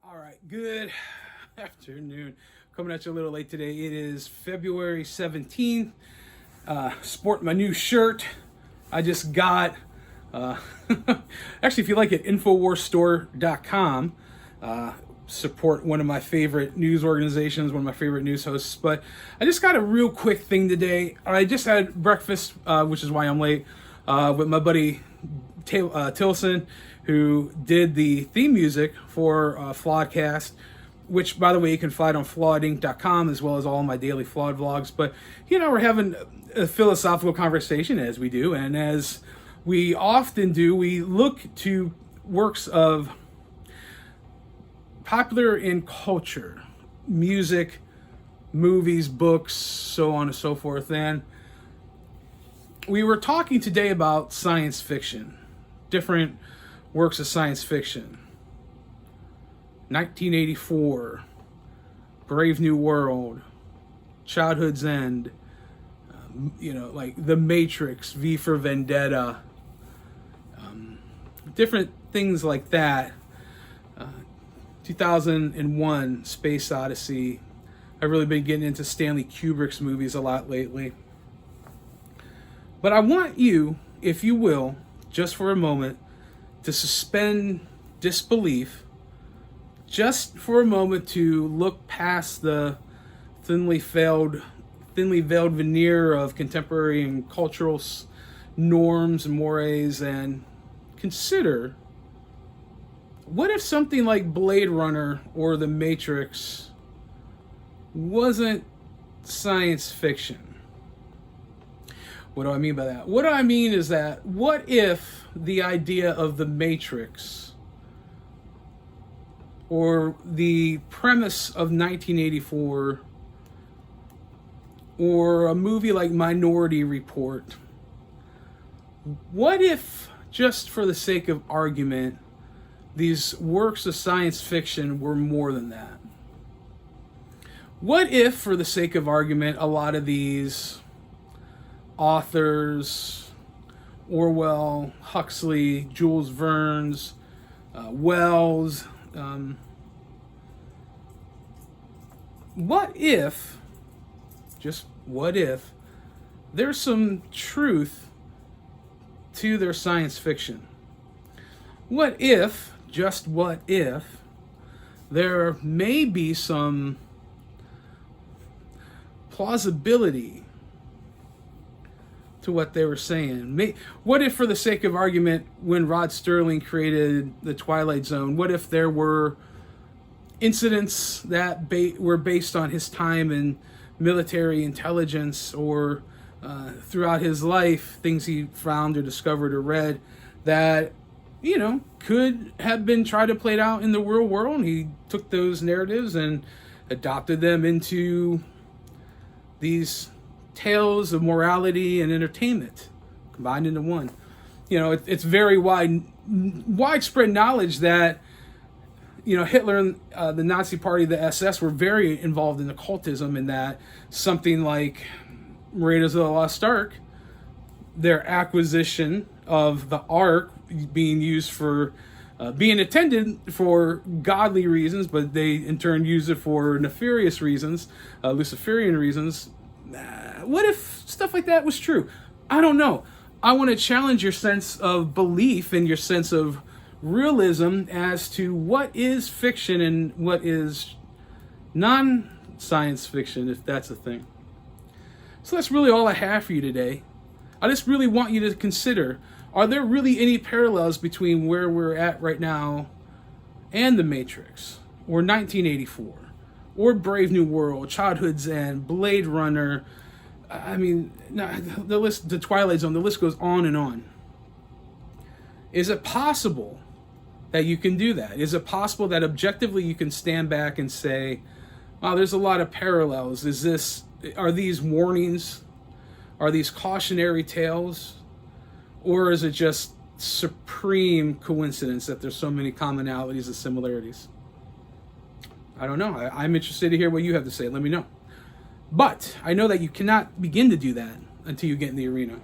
All right, good afternoon. Coming at you a little late today. It is February 17th. Sport my new shirt I just got. Uh, Actually, if you like it, InfoWarsStore.com. Support one of my favorite news organizations, one of my favorite news hosts. But I just got a real quick thing today. I just had breakfast, which is why I'm late, with my buddy Tilson, who did the theme music for Flawedcast, which, by the way, you can find on flawedinc.com, as well as all my daily Flawed vlogs. But he and I were having a philosophical conversation, as we do, and as we often do, we look to works of popular in culture, music, movies, books, so on and so forth. And we were talking today about science fiction, different works of science fiction. 1984, Brave New World, Childhood's End, like The Matrix, V for Vendetta, different things like that. 2001, Space Odyssey. I've really been getting into Stanley Kubrick's movies a lot lately. But I want you, if you will, just for a moment, to suspend disbelief, just for a moment, to look past the thinly veiled veneer of contemporary and cultural norms and mores, and consider, what if something like Blade Runner or The Matrix wasn't science fiction? What do I mean by that? What I mean is that, what if the idea of The Matrix or the premise of 1984 or a movie like Minority Report, what if, just for the sake of argument, these works of science fiction were more than that? What if, for the sake of argument, a lot of these authors, Orwell, Huxley, Jules Verne's, Wells, what if, just what if, there's some truth to their science fiction? What if, just what if, there may be some plausibility to what they were saying? What if, for the sake of argument, when Rod Serling created the Twilight Zone, what if there were incidents that were based on his time in military intelligence, or throughout his life, things he found or discovered or read that, could have been tried to play out in the real world, and he took those narratives and adopted them into these tales of morality and entertainment combined into one. It's very widespread knowledge that Hitler and the Nazi Party, the SS, were very involved in occultism, and that something like Raiders of the Lost Ark, their acquisition of the Ark being used for being intended for godly reasons, but they in turn use it for nefarious reasons, Luciferian reasons. What if stuff like that was true? I don't know. I want to challenge your sense of belief and your sense of realism as to what is fiction and what is non-science fiction, if that's a thing. So that's really all I have for you today. I just really want you to consider, are there really any parallels between where we're at right now and The Matrix, or 1984, or Brave New World, Childhood's End, Blade Runner? I mean, the list, the Twilight Zone, the list goes on and on. Is it possible that you can do that? Is it possible that objectively you can stand back and say, wow, there's a lot of parallels? Are these warnings? Are these cautionary tales? Or is it just supreme coincidence that there's so many commonalities and similarities? I don't know. I'm interested to hear what you have to say. Let me know. But I know that you cannot begin to do that until you get in the arena.